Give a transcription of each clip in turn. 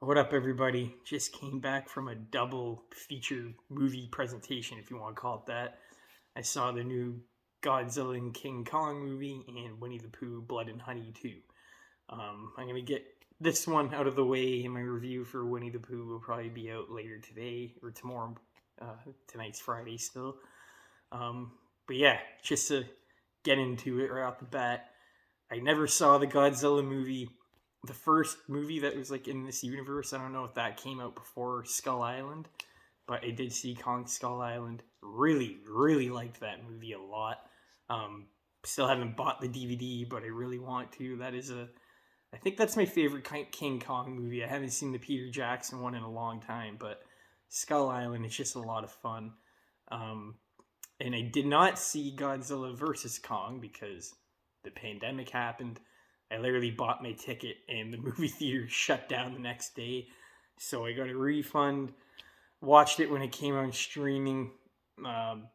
What up, everybody? Just came back from a double feature movie presentation, if you want to call it that. I saw the new Godzilla and King Kong movie and Winnie the Pooh Blood and Honey 2. I'm going to get this one out of the way, and my review for Winnie the Pooh will probably be out later today or tomorrow. Tonight's Friday still. Um, but yeah, just to get into it right off the bat, I never saw the Godzilla movie, the first movie that was like in this universe. I don't know if that came out before Skull Island, but I did see Kong Skull Island. Really, really liked that movie a lot. Um, Still haven't bought the DVD, but I really want to. I think that's my favorite King Kong movie. I haven't seen the Peter Jackson one in a long time, but Skull Island is just a lot of fun. Um, and I did not see Godzilla versus Kong because the pandemic happened. I literally bought my ticket and the movie theater shut down the next day. So I got a refund, watched it when it came on streaming. Um,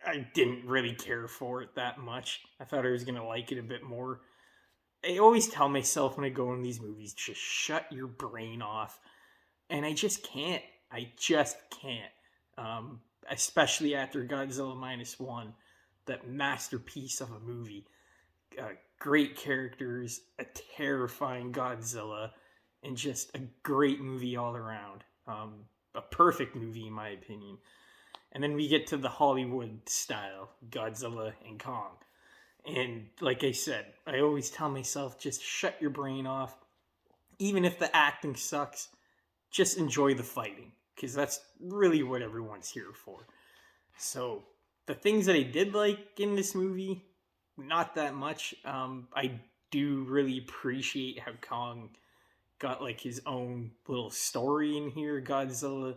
I didn't really care for it that much. I thought I was going to like it a bit more. I always tell myself when I go in these movies, just shut your brain off. And I just can't. I just can't. Um, Especially after Godzilla Minus One, that masterpiece of a movie. Great characters, a terrifying Godzilla, and just a great movie all around. A perfect movie, in my opinion. And then we get to the Hollywood style Godzilla and Kong. And like I said, I always tell myself just shut your brain off. Even if the acting sucks, just enjoy the fighting because that's really what everyone's here for. So the things that I did like in this movie, not that much. I do really appreciate how Kong got like his own little story in here. Godzilla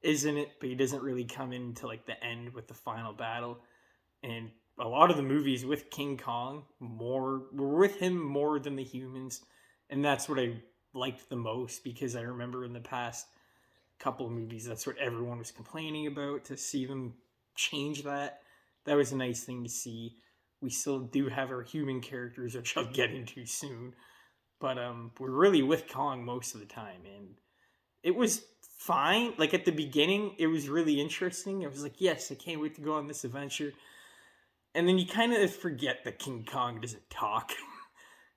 isn't it, but he doesn't really come into like the end with the final battle. And a lot of the movies with King Kong more were with him more than the humans, and that's what I liked the most because I remember in the past couple of movies that's what everyone was complaining about. To see them change that was a nice thing to see. We still do have our human characters, which I'll get into soon, but we're really with Kong most of the time, and it was fine. Like at the beginning, it was really interesting. I was like, yes, I can't wait to go on this adventure. And then you kind of forget that King Kong doesn't talk.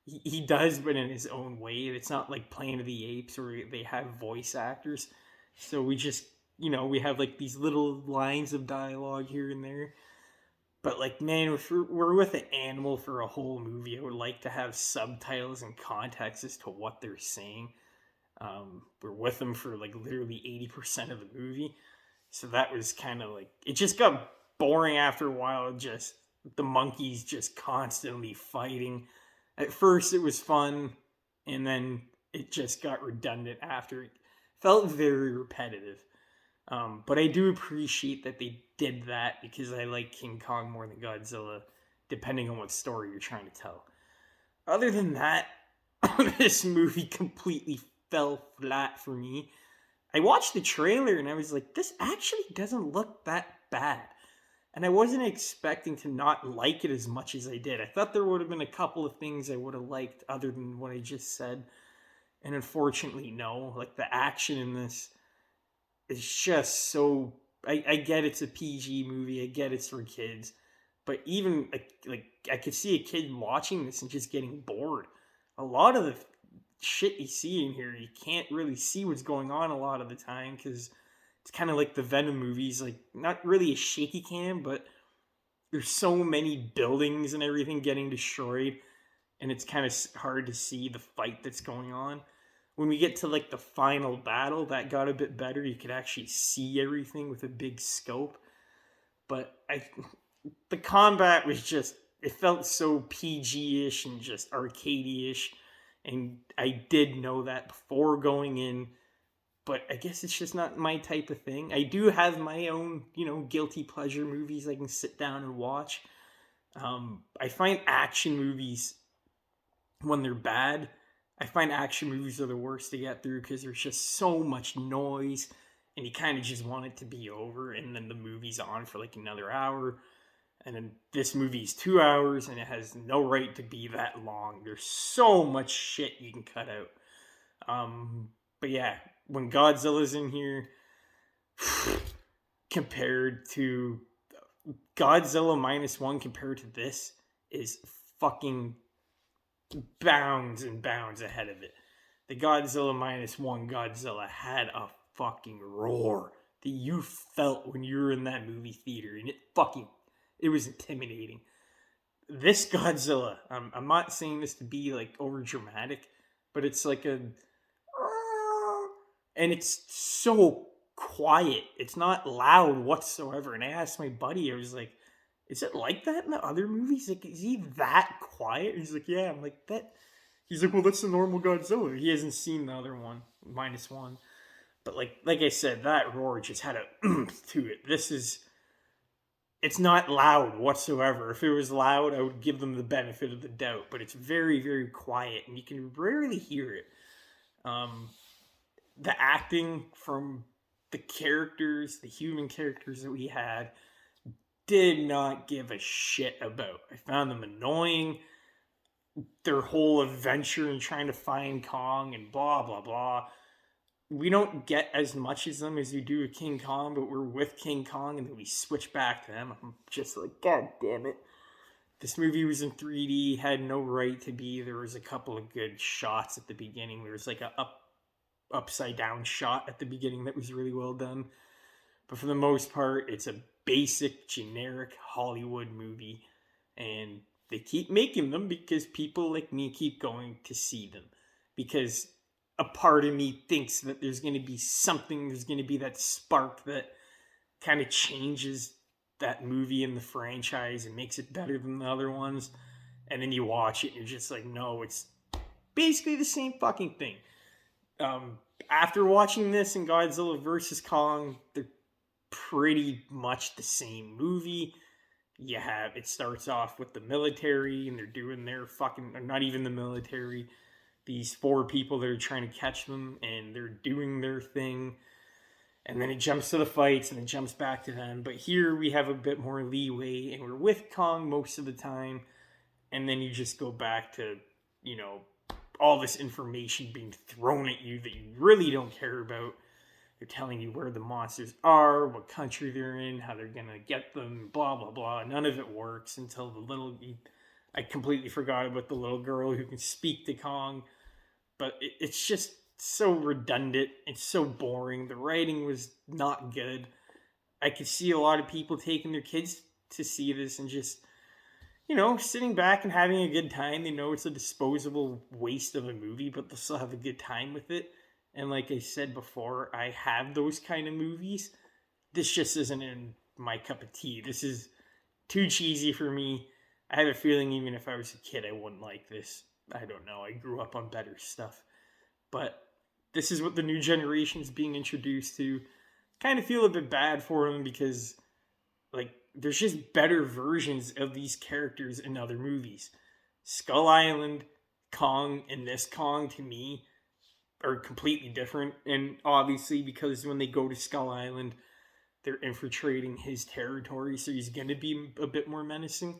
He does, but in his own way. It's not like Planet of the Apes where they have voice actors. So we just, we have like these little lines of dialogue here and there. But like, man, if we're with an animal for a whole movie, I would like to have subtitles and context as to what they're saying. We're with them for like literally 80% of the movie. So that was kind of like, it just got boring after a while. Just the monkeys just constantly fighting. At first, it was fun, and then it just got redundant after. It felt very repetitive. But I do appreciate that they did that because I like King Kong more than Godzilla, depending on what story you're trying to tell. Other than that, this movie completely fell flat for me. I watched the trailer and I was like, this actually doesn't look that bad. And I wasn't expecting to not like it as much as I did. I thought there would have been a couple of things I would have liked other than what I just said. And unfortunately, no. Like the action in this is just so. I get it's a PG movie. I get it's for kids. But even like I could see a kid watching this and just getting bored. A lot of the shit you see in here, you can't really see what's going on a lot of the time because it's kind of like the Venom movies, like not really a shaky cam, but there's so many buildings and everything getting destroyed, and it's kind of hard to see the fight that's going on. When we get to like the final battle, that got a bit better. You could actually see everything with a big scope, but the combat was just it felt so PG-ish and just arcadey-ish, and I did know that before going in, but I guess it's just not my type of thing. I do have my own, guilty pleasure movies I can sit down and watch. I find action movies when they're bad. I find action movies are the worst to get through because there's just so much noise, and you kind of just want it to be over, and then the movie's on for like another hour. And then this movie's 2 hours, and it has no right to be that long. There's so much shit you can cut out. But yeah, when Godzilla's in here, compared to Godzilla minus one compared to this is fucking bounds and bounds ahead of it. The Godzilla minus one Godzilla had a fucking roar that you felt when you were in that movie theater, and it was intimidating. This Godzilla, I'm not saying this to be like over dramatic, but it's like and it's so quiet. It's not loud whatsoever. And I asked my buddy, I was like, is it like that in the other movies? Like, is he that quiet? He's like, yeah. I'm like, that. He's like, well, that's the normal Godzilla. He hasn't seen the other one, minus one. But like I said, that roar just had a to it. It's not loud whatsoever. If it was loud, I would give them the benefit of the doubt. But it's very, very quiet, and you can rarely hear it. The acting from the characters, the human characters that we had, did not give a shit about. I found them annoying. Their whole adventure in trying to find Kong and blah, blah, blah. We don't get as much as them as we do with King Kong, but we're with King Kong and then we switch back to them. I'm just like, God damn it. This movie was in 3D, had no right to be. There was a couple of good shots at the beginning. There was like a upside down shot at the beginning that was really well done. But for the most part, it's a basic, generic Hollywood movie. And they keep making them because people like me keep going to see them. Because a part of me thinks that there's going to be something, there's going to be that spark that kind of changes that movie and the franchise and makes it better than the other ones. And then you watch it and you're just like, no, it's basically the same fucking thing. After watching this and Godzilla vs. Kong, they're pretty much the same movie. It starts off with the military and they're doing their fucking, or not even the military, these four people that are trying to catch them and they're doing their thing. And then it jumps to the fights and it jumps back to them. But here we have a bit more leeway and we're with Kong most of the time. And then you just go back to, all this information being thrown at you that you really don't care about. They're telling you where the monsters are, what country they're in, how they're going to get them, blah, blah, blah. None of it works until I completely forgot about the little girl who can speak to Kong. But it's just so redundant. It's so boring. The writing was not good. I could see a lot of people taking their kids to see this and just, sitting back and having a good time. They know it's a disposable waste of a movie, but they'll still have a good time with it. And like I said before, I have those kind of movies. This just isn't in my cup of tea. This is too cheesy for me. I have a feeling even if I was a kid, I wouldn't like this. I don't know. I grew up on better stuff. But this is what the new generation's being introduced to. Kind of feel a bit bad for them because, there's just better versions of these characters in other movies. Skull Island, Kong, and this Kong, to me, are completely different. And obviously, because when they go to Skull Island, they're infiltrating his territory, so he's going to be a bit more menacing.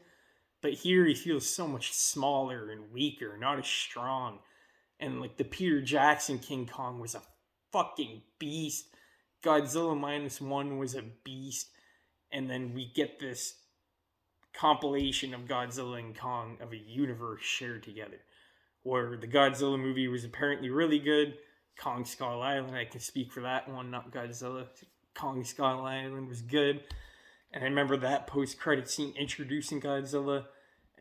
But here, he feels so much smaller and weaker, not as strong. And, the Peter Jackson King Kong was a fucking beast. Godzilla minus one was a beast. And then we get this compilation of Godzilla and Kong of a universe shared together. Where the Godzilla movie was apparently really good. Kong Skull Island, I can speak for that one, not Godzilla. Kong Skull Island was good. And I remember that post-credit scene introducing Godzilla.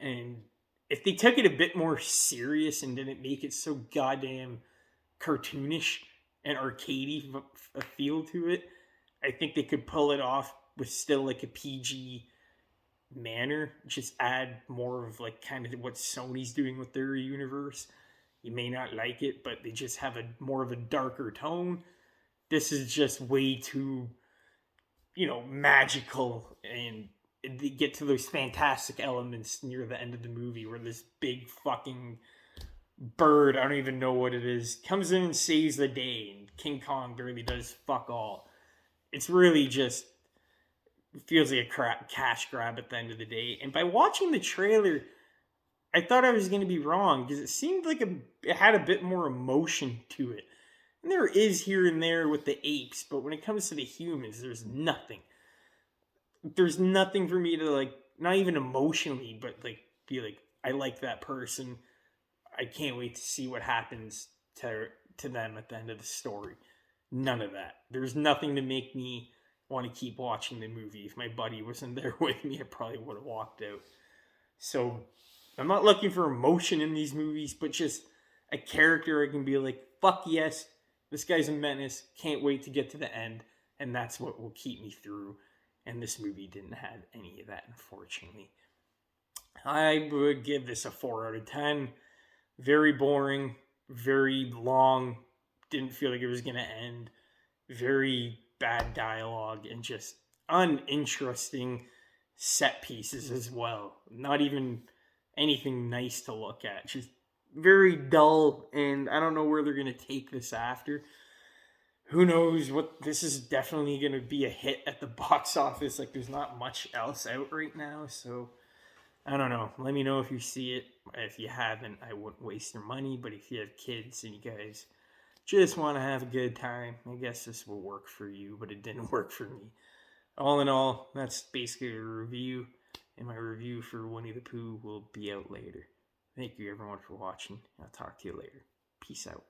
And if they took it a bit more serious and didn't make it so goddamn cartoonish and arcadey a feel to it, I think they could pull it off with still a PG manner. Just add more of kind of what Sony's doing with their universe. You may not like it, but they just have more of a darker tone. This is just way too, magical, and they get to those fantastic elements near the end of the movie where this big fucking bird, I don't even know what it is, comes in and saves the day, and King Kong barely does fuck all. It's really just feels like a cash grab at the end of the day. And by watching the trailer, I thought I was going to be wrong because it seemed like it had a bit more emotion to it. And there is here and there with the apes, but when it comes to the humans, there's nothing. There's nothing for me to like, not even emotionally, but like be like, I like that person. I can't wait to see what happens to them at the end of the story. None of that. There's nothing to make me want to keep watching the movie. If my buddy wasn't there with me, I probably would have walked out. So I'm not looking for emotion in these movies, but just a character I can be like, fuck yes, this guy's a menace. Can't wait to get to the end. And that's what will keep me through. And this movie didn't have any of that, unfortunately. I would give this a 4 out of 10. Very boring, very long, didn't feel like it was going to end. Very bad dialogue and just uninteresting set pieces as well. Not even anything nice to look at. Just very dull, and I don't know where they're going to take this after. Who knows what this is definitely going to be a hit at the box office. Like, there's not much else out right now, so I don't know. Let me know if you see it. If you haven't, I wouldn't waste your money. But if you have kids and you guys just want to have a good time, I guess this will work for you. But it didn't work for me. All in all, that's basically a review. And my review for Winnie the Pooh will be out later. Thank you everyone for watching. I'll talk to you later. Peace out.